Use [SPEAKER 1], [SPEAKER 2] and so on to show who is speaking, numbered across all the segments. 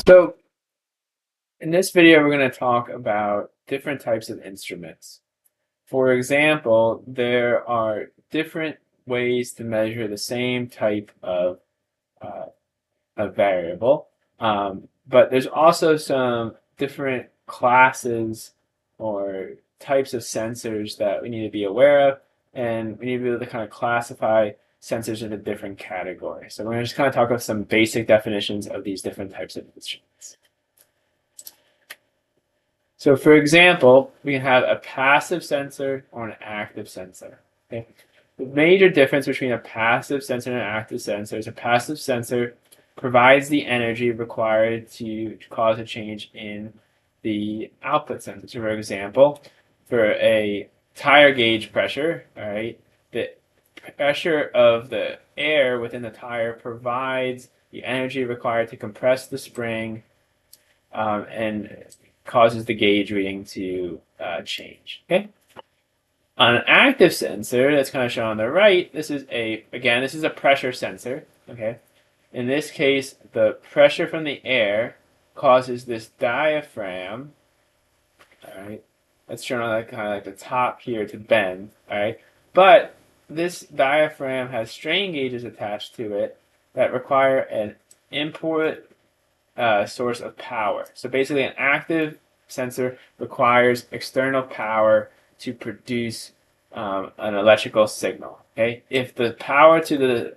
[SPEAKER 1] So in this video, we're going to talk about different types of instruments. For example, there are different ways to measure the same type of a variable, but there's also some different classes or types of sensors that we need to be aware of, and we need to be able to kind of classify sensors into different categories. So we're going to just kind of talk about some basic definitions of these different types of instruments. So for example, we can have a passive sensor or an active sensor. Okay? The major difference between a passive sensor and an active sensor is a passive sensor provides the energy required to cause a change in the output sensor. So for example, for a tire gauge pressure, all right, the pressure of the air within the tire provides the energy required to compress the spring and causes the gauge reading to change. Okay. On an active sensor, that's kind of shown on the right, this is a pressure sensor. Okay. In this case, the pressure from the air causes this diaphragm. All right. That's shown on kind of like the top here to bend. All right. But this diaphragm has strain gauges attached to it that require an input source of power. So basically, an active sensor requires external power to produce an electrical signal. Okay, if the power to the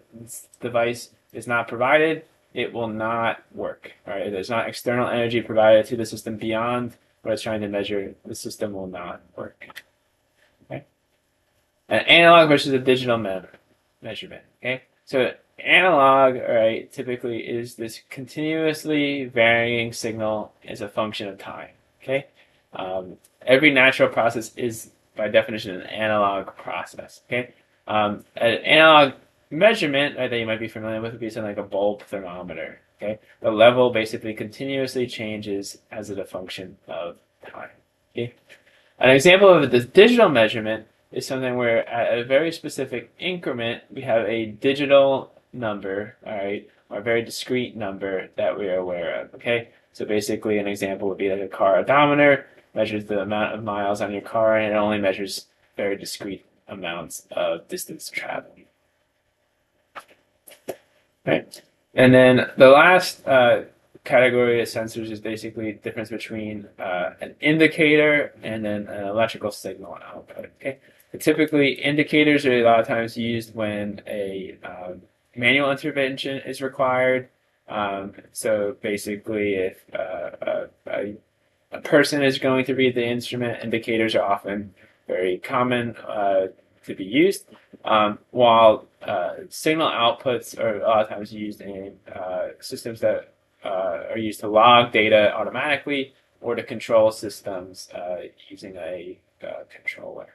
[SPEAKER 1] device is not provided, it will not work. All right, if there's not external energy provided to the system beyond what it's trying to measure, the system will not work. Okay, an analog versus a digital measurement. Okay, so analog, right, typically is this continuously varying signal as a function of time. Okay, every natural process is, by definition, an analog process. Okay, an analog measurement that you might be familiar with would be something like a bulb thermometer. Okay, the level basically continuously changes as a function of time. Okay, an example of this digital measurement is something where at a very specific increment we have a digital number, all right, or a very discrete number that we are aware of. Okay, so basically an example would be like a car odometer measures the amount of miles on your car, and it only measures very discrete amounts of distance traveled. Right, and then the last category of sensors is basically the difference between an indicator and then an electrical signal output. Okay, but typically indicators are a lot of times used when a manual intervention is required. So basically, if a person is going to read the instrument, indicators are often very common to be used, while signal outputs are a lot of times used in systems that are used to log data automatically or to control systems using a controller.